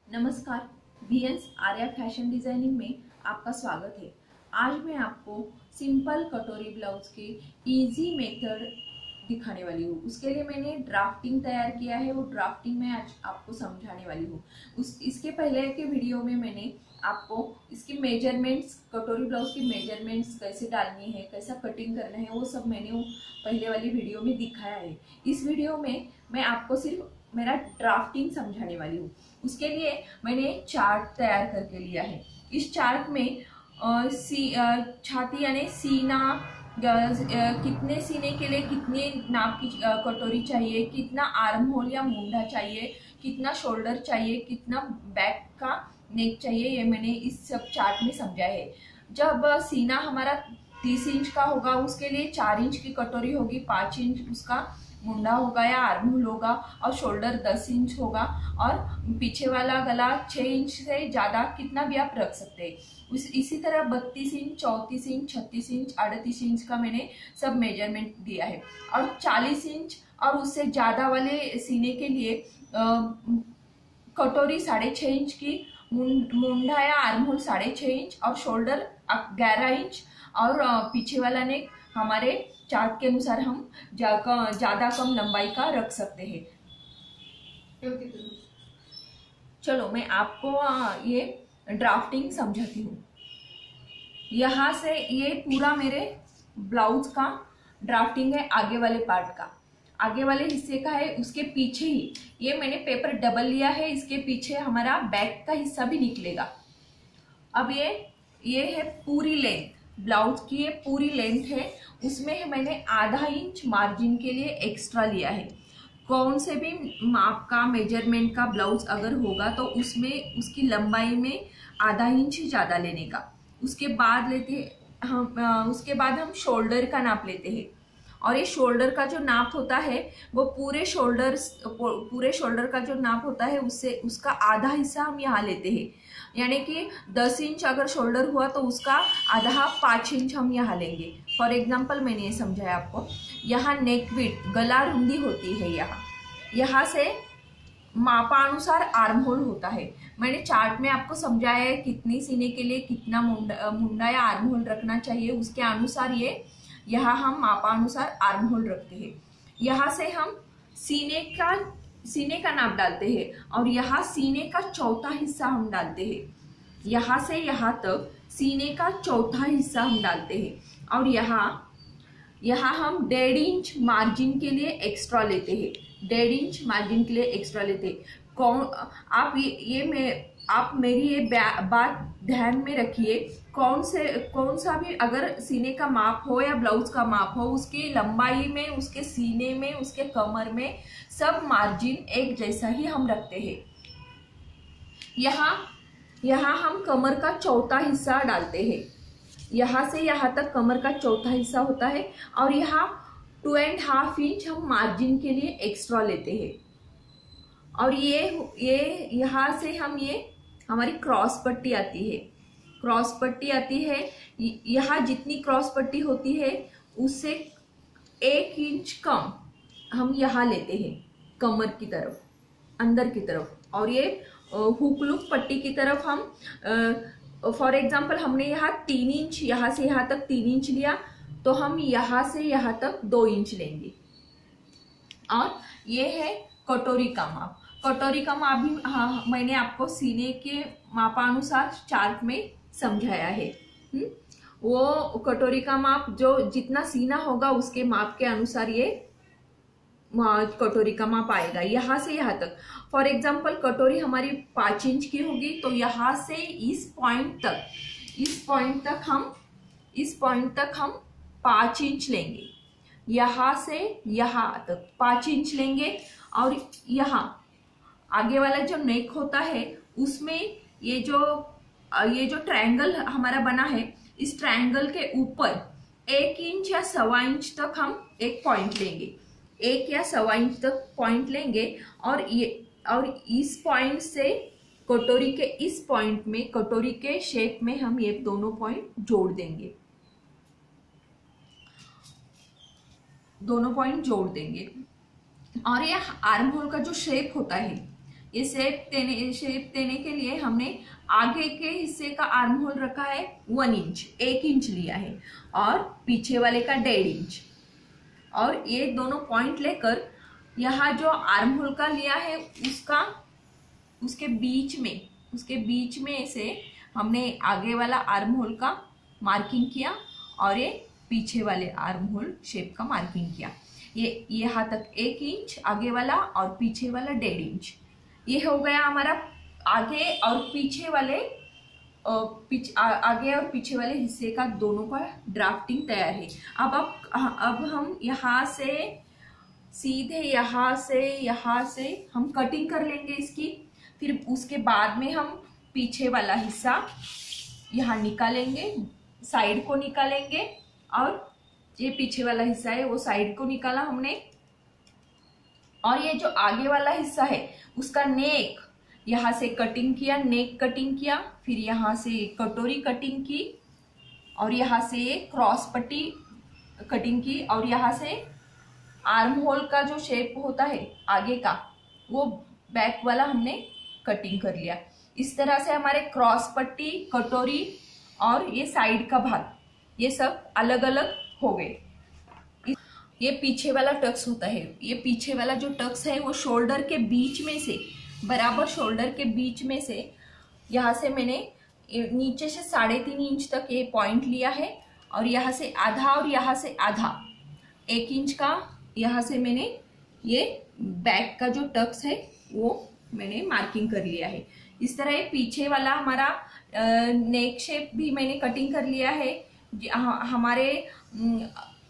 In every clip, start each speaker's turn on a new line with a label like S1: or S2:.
S1: नमस्कार, VN's Arya fashion designing में आपका स्वागत है। आज मैं आपको सिंपल कटोरी ब्लाउज के इजी मेथड दिखाने वाली हूँ। उसके लिए मैंने ड्राफ्टिंग तैयार किया है, वो ड्राफ्टिंग मैं आज आपको समझाने वाली हूँ। इसके पहले के वीडियो में मैंने आपको इसकी मेजरमेंट्स, कटोरी ब्लाउज की मेजरमेंट्स कैसे डालनी है, कैसा कटिंग करना है, वो सब मैंने वो पहले वाली वीडियो में दिखाया है। इस वीडियो में मैं आपको सिर्फ मेरा ड्राफ्टिंग समझाने वाली हूँ। उसके लिए मैंने चार्ट तैयार करके लिया है। इस चार्ट में छाती यानी सीना, कितने सीने के लिए कितने नाप की कटोरी चाहिए, कितना आर्म होल या मुंडा चाहिए, कितना शोल्डर चाहिए, कितना बैक का नेक चाहिए, ये मैंने इस सब चार्ट में समझा है। जब सीना हमारा 30 इंच का होगा, उसके लिए 4 इंच की कटोरी होगी, 5 इंच उसका मुंडा होगा या आर्म होल होगा, और शोल्डर 10 इंच होगा, और पीछे वाला गला 6 इंच से ज़्यादा कितना भी आप रख सकते हैं। इसी तरह 32 इंच, 34 इंच, 36 इंच, 38 इंच का मैंने सब मेजरमेंट दिया है। और 40 इंच और उससे ज़्यादा वाले सीने के लिए कटोरी 6.5 इंच की, मुंडा या आर्म होल 6.5 इंच, और शोल्डर 11 इंच, और पीछे वाला नेक हमारे चार्ट के अनुसार हम ज्यादा कम लंबाई का रख सकते हैं। चलो मैं आपको ये ड्राफ्टिंग समझाती हूँ। यहाँ से ये पूरा मेरे ब्लाउज का ड्राफ्टिंग है, आगे वाले पार्ट का, आगे वाले हिस्से का है। उसके पीछे ही ये मैंने पेपर डबल लिया है, इसके पीछे हमारा बैक का हिस्सा भी निकलेगा। अब ये है पूरी लेंथ, ब्लाउज की ये पूरी लेंथ है। उसमें मैंने आधा इंच मार्जिन के लिए एक्स्ट्रा लिया है। कौन से भी माप का मेजरमेंट का ब्लाउज अगर होगा तो उसमें उसकी लंबाई में आधा इंच ही ज़्यादा लेने का। उसके बाद हम शोल्डर का नाप लेते हैं, और ये शोल्डर का जो नाप होता है वो पूरे शोल्डर का जो नाप होता है उससे उसका आधा हिस्सा हम यहाँ लेते हैं। यानी कि 10 इंच अगर शोल्डर हुआ तो उसका आधा 5 इंच हम यहाँ लेंगे। फॉर एग्जांपल मैंने ये समझाया आपको। यहाँ नेक विड्थ, गला रुंदी होती है, यहाँ से मापानुसार आर्म होल होता है। मैंने चार्ट में आपको समझाया है कितनी सीने के लिए कितना मुंडा या आर्म होल रखना चाहिए, उसके अनुसार यहाँ हम मापानुसार आर्म होल रखते हैं। यहाँ से हम सीने का नाप डालते हैं, और यहाँ सीने का चौथा हिस्सा हम डालते हैं। यहाँ से यहाँ तक सीने का चौथा हिस्सा हम डालते हैं, और यहाँ हम 1.5 इंच मार्जिन के लिए एक्स्ट्रा लेते हैं। 1.5 इंच मार्जिन के लिए एक्स्ट्रा लेते हैं। आप मेरी ये बात ध्यान में रखिए। कौन सा भी अगर सीने का माप हो या ब्लाउज का माप हो, उसकी लंबाई में, उसके सीने में, उसके कमर में सब मार्जिन एक जैसा ही हम रखते हैं। यहाँ हम कमर का चौथा हिस्सा डालते हैं। यहाँ से यहाँ तक कमर का चौथा हिस्सा होता है, और यहाँ 2.5 इंच हम मार्जिन के लिए एक्स्ट्रा लेते हैं। और ये यहाँ से हमारी क्रॉस पट्टी आती है। यहाँ जितनी क्रॉस पट्टी होती है उससे 1 इंच कम हम यहाँ लेते हैं कमर की तरफ, अंदर की तरफ। और ये हुक लुक पट्टी की तरफ हम फॉर एग्जांपल हमने यहाँ 3 इंच, यहाँ से यहाँ तक 3 इंच लिया, तो हम यहाँ से यहाँ तक 2 इंच लेंगे। और ये है कटोरी का माप। कटोरी का माप भी मैंने आपको सीने के मापानुसार चार्ट में समझाया है। वो कटोरी का माप जो जितना सीना होगा उसके माप के अनुसार ये कटोरी का माप आएगा, यहाँ से यहाँ तक। फॉर एग्जाम्पल कटोरी हमारी 5 इंच की होगी, तो यहाँ से इस पॉइंट तक हम 5 इंच लेंगे। यहाँ से यहाँ तक 5 इंच लेंगे। और यहाँ आगे वाला जो नेक होता है उसमें ये जो ट्रायंगल हमारा बना है, इस ट्रायंगल के ऊपर 1 इंच या 1.25 इंच तक हम एक पॉइंट लेंगे, 1 या 1.25 इंच तक पॉइंट लेंगे। और इस पॉइंट से कटोरी के इस पॉइंट में, कटोरी के शेप में हम ये दोनों पॉइंट जोड़ देंगे, और ये आर्म होल का जो शेप होता है, ये शेप देने के लिए हमने आगे के हिस्से का आर्म होल रखा है 1 इंच, 1 इंच लिया है, और पीछे वाले का 1.5 इंच, और ये दोनों पॉइंट लेकर यहाँ जो आर्म होल का लिया है उसके बीच में से हमने आगे वाला आर्म होल का मार्किंग किया और ये पीछे वाले आर्म होल शेप का मार्किंग किया। ये यहाँ तक 1 इंच आगे वाला और पीछे वाला 1.5 इंच। ये हो गया हमारा आगे और पीछे वाले आगे और पीछे वाले हिस्से का दोनों का ड्राफ्टिंग तैयार है। अब हम यहाँ से सीधे यहाँ से हम कटिंग कर लेंगे इसकी। फिर उसके बाद में हम पीछे वाला हिस्सा यहाँ निकालेंगे, साइड को निकालेंगे, और ये पीछे वाला हिस्सा है वो साइड को निकाला हमने, और ये जो आगे वाला हिस्सा है उसका नेक यहाँ से कटिंग किया, नेक कटिंग किया, फिर यहाँ से कटोरी कटिंग की, और यहाँ से क्रॉस पट्टी कटिंग की, और यहाँ से आर्म होल का जो शेप होता है आगे का वो बैक वाला हमने कटिंग कर लिया। इस तरह से हमारे क्रॉस पट्टी, कटोरी और ये साइड का भाग ये सब अलग अलग हो गए। ये पीछे वाला टक्स होता है। ये पीछे वाला जो टक्स है वो शोल्डर के बीच में से, बराबर शोल्डर के बीच में से, यहाँ से मैंने नीचे से 3.5 इंच तक ये पॉइंट लिया है, और यहाँ से आधा और यहाँ से आधा 1 इंच का यहाँ से मैंने ये बैक का जो टक्स है वो मैंने मार्किंग कर लिया है। इस तरह ये पीछे वाला हमारा नेक शेप भी मैंने कटिंग कर लिया है। हमारे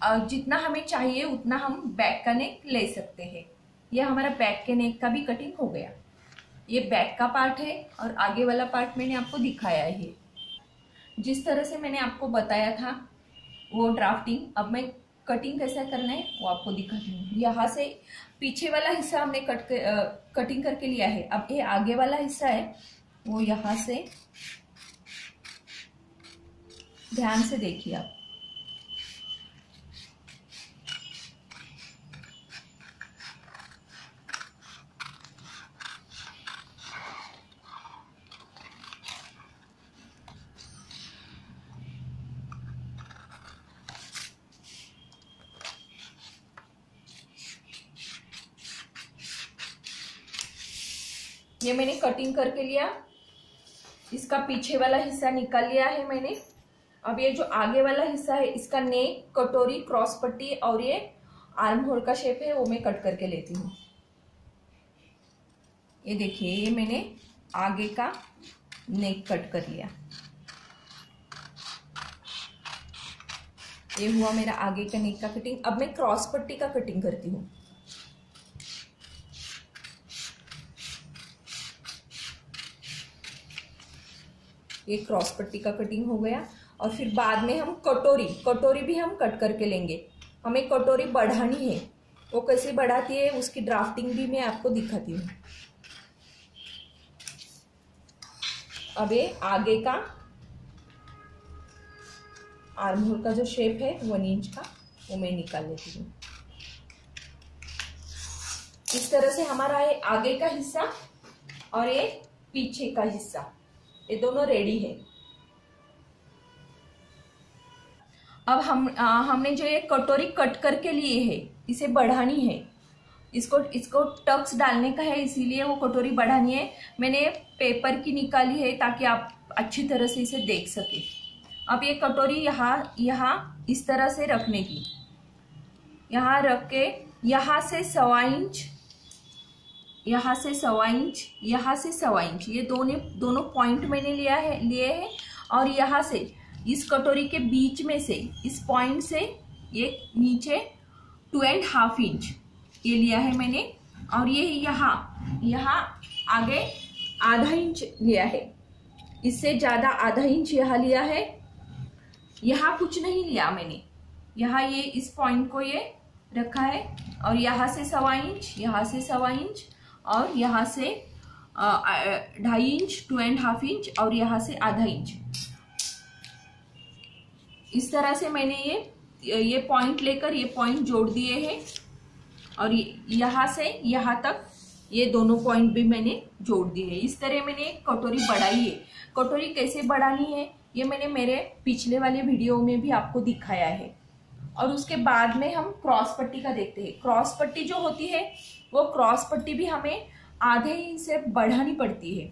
S1: जितना हमें चाहिए उतना हम बैक का नेक ले सकते हैं। यह हमारा बैक के नेक का भी कटिंग हो गया। ये बैक का पार्ट है और आगे वाला पार्ट मैंने आपको दिखाया है। जिस तरह से मैंने आपको बताया था वो ड्राफ्टिंग, अब मैं कटिंग कैसे करना है वो आपको दिखाती हूँ। यहाँ से पीछे वाला हिस्सा हमने कटिंग करके लिया है। अब ये आगे वाला हिस्सा है वो यहाँ से ध्यान से देखिए आप। ये मैंने कटिंग करके लिया, इसका पीछे वाला हिस्सा निकाल लिया है मैंने। अब ये जो आगे वाला हिस्सा है इसका नेक, कटोरी, क्रॉस पट्टी और ये आर्म होल का शेप है वो मैं कट करके लेती हूँ। ये देखिए ये मैंने आगे का नेक कट कर लिया। ये हुआ मेरा आगे का नेक का कटिंग। अब मैं क्रॉस पट्टी का कटिंग करती हूँ। ये क्रॉस पट्टी का कटिंग हो गया। और फिर बाद में हम कटोरी भी हम कट करके लेंगे। हमें कटोरी बढ़ानी है, वो कैसे बढ़ाती है उसकी ड्राफ्टिंग भी मैं आपको दिखाती हूँ। अब ये आगे का आर्म होल का जो शेप है 1 इंच का वो मैं निकाल लेती हूँ। इस तरह से हमारा ये आगे का हिस्सा और ये पीछे का हिस्सा ये दोनों रेडी है। अब हमने जो ये कटोरी कट करके लिए है इसे बढ़ानी है। इसको टक्स डालने का है, इसीलिए वो कटोरी बढ़ानी है। मैंने पेपर की निकाली है ताकि आप अच्छी तरह से इसे देख सके। अब ये कटोरी यहाँ इस तरह से रखने की, यहाँ रख के यहाँ से 1.25 इंच, यहाँ से 1.25 इंच, यहाँ से 1.25 इंच, ये दोनों पॉइंट मैंने लिए हैं। और यहाँ से इस कटोरी के बीच में से इस पॉइंट से ये नीचे 2.5 इंच ये लिया है मैंने। और ये यहाँ आगे आधा इंच लिया है, इससे ज़्यादा आधा इंच यहाँ लिया है। यहाँ कुछ नहीं लिया मैंने, यहाँ ये इस पॉइंट को ये रखा है। और यहाँ से 1.25 इंच, यहाँ से 1.25 इंच, और यहाँ से 2.5 इंच, 2.5 इंच, और यहाँ से आधा इंच। इस तरह से मैंने ये पॉइंट लेकर ये पॉइंट जोड़ दिए हैं। और यहाँ से यहाँ तक ये दोनों पॉइंट भी मैंने जोड़ दिए हैं। इस तरह मैंने एक कटोरी बढ़ाई है। कटोरी कैसे बढ़ानी है ये मैंने मेरे पिछले वाले वीडियो में भी आपको दिखाया है। और उसके बाद में हम क्रॉस पट्टी का देखते हैं। क्रॉस पट्टी जो होती है वो क्रॉस पट्टी भी हमें आधे इंच से बढ़ानी पड़ती है।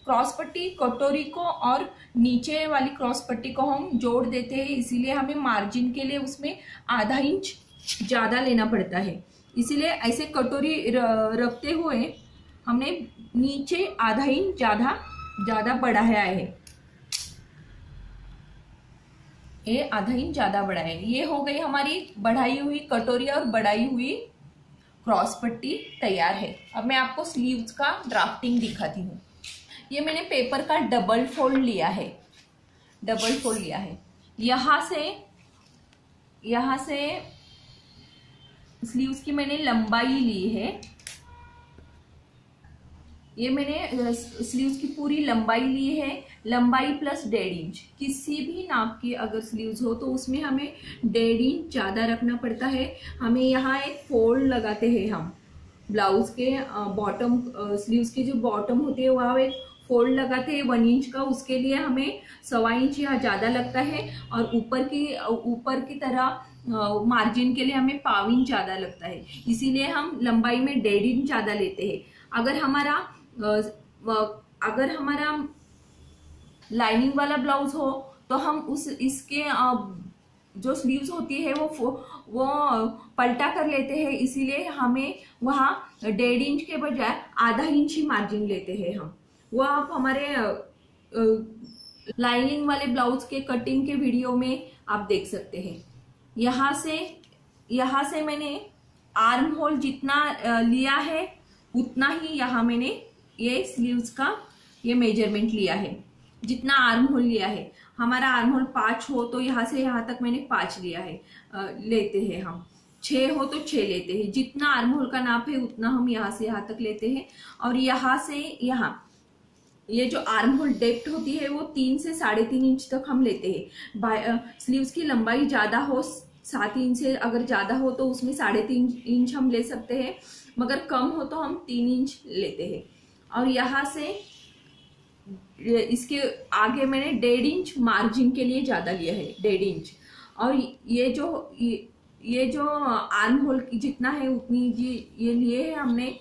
S1: क्रॉस पट्टी कटोरी को और नीचे वाली क्रॉस पट्टी को हम जोड़ देते हैं, इसीलिए हमें मार्जिन के लिए उसमें आधा इंच ज़्यादा लेना पड़ता है। इसीलिए ऐसे कटोरी रखते हुए हमने नीचे आधा इंच ज़्यादा बढ़ाया है। ये आधा इंच ज़्यादा बढ़ाया है। ये हो गई हमारी बढ़ाई हुई कटोरी और बढ़ाई हुई क्रॉस पट्टी तैयार है। अब मैं आपको स्लीव्स का ड्राफ्टिंग दिखाती हूँ। ये मैंने पेपर का डबल फोल्ड लिया है। यहाँ से स्लीव्स की मैंने लंबाई ली है। ये मैंने स्लीव्स की पूरी लंबाई ली है। लंबाई प्लस 1.5 इंच, किसी भी नाप की अगर स्लीव्स हो तो उसमें हमें 1.5 इंच ज़्यादा रखना पड़ता है। हमें यहाँ एक फोल्ड लगाते हैं हम ब्लाउज के बॉटम, स्लीव्स की जो बॉटम होती है वहाँ एक फोल्ड लगाते हैं 1 इंच का। उसके लिए हमें 1.25 इंच यहाँ ज़्यादा लगता है और ऊपर की तरह मार्जिन के लिए हमें 1.25 इंच ज़्यादा लगता है। इसीलिए हम लंबाई में 1.5 इंच ज़्यादा लेते हैं। अगर हमारा लाइनिंग वाला ब्लाउज हो तो हम इसके जो स्लीव्स होती है वो पलटा कर लेते हैं। इसीलिए हमें वहाँ 1.5 इंच के बजाय आधा इंच ही मार्जिन लेते हैं हम। वो आप हमारे लाइनिंग वाले ब्लाउज के कटिंग के वीडियो में आप देख सकते हैं। यहाँ से मैंने आर्म होल जितना लिया है उतना ही यहाँ मैंने ये स्लीव्स का ये मेजरमेंट लिया है। जितना आर्म होल लिया है, हमारा आर्म होल 5 हो तो यहाँ से यहाँ तक मैंने 5 लिया है। लेते हैं हम 6 हो तो 6 लेते हैं। जितना आर्म होल का नाप है उतना हम यहाँ से यहाँ तक लेते हैं। और यहाँ से यहाँ ये जो आर्म होल डेप्थ होती है वो 3 से 3.5 इंच तक हम लेते हैं। स्लीव्स की लंबाई ज्यादा हो, 7 इंच से अगर ज्यादा हो तो उसमें 3.5 इंच हम ले सकते हैं, मगर कम हो तो हम 3 इंच लेते हैं। और यहाँ से इसके आगे मैंने 1.5 इंच मार्जिन के लिए ज्यादा लिया है, 1.5 इंच। और ये जो आर्म होल जितना है उतनी ये लिए है हमने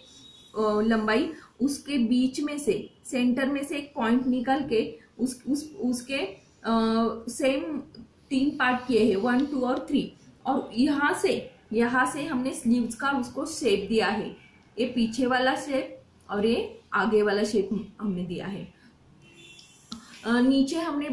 S1: लंबाई। उसके बीच में से सेंटर में से एक पॉइंट निकाल के उसके सेम 3 पार्ट किए हैं, 1, 2 और 3। और यहाँ से हमने स्लीव्स का उसको शेप दिया है। ये पीछे वाला शेप और ये आगे वाला शेप हमने दिया है। नीचे हमने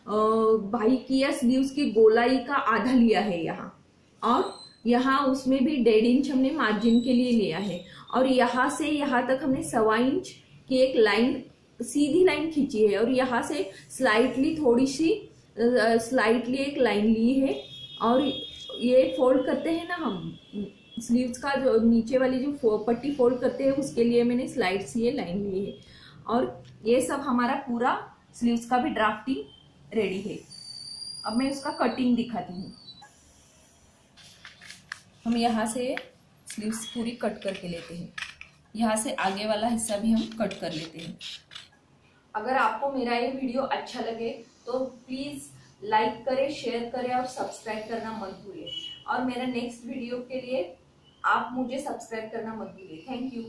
S1: बाई किया स्लीव्स की गोलाई का आधा लिया है यहाँ, और यहाँ उसमें भी 1.5 इंच हमने मार्जिन के लिए लिया है। और यहाँ से यहाँ तक हमने 1.25 इंच की एक लाइन, सीधी लाइन खींची है। और यहाँ से स्लाइटली एक लाइन ली है। और ये फोल्ड करते हैं ना हम स्लीव्स का, जो नीचे वाली जो पट्टी फोल्ड करते हैं उसके लिए मैंने स्लाइड से ये लाइन ली है। और ये सब हमारा पूरा स्लीव्स का भी ड्राफ्टिंग रेडी है। अब मैं उसका कटिंग दिखाती हूँ। हम यहाँ से स्लीव्स पूरी कट करके लेते हैं। यहाँ से आगे वाला हिस्सा भी हम कट कर लेते हैं। अगर आपको मेरा ये वीडियो अच्छा लगे तो प्लीज़ लाइक करें, शेयर करें और सब्सक्राइब करना मत भूलिए। और मेरा नेक्स्ट वीडियो के लिए आप मुझे सब्सक्राइब करना मत भूलिए। Thank you.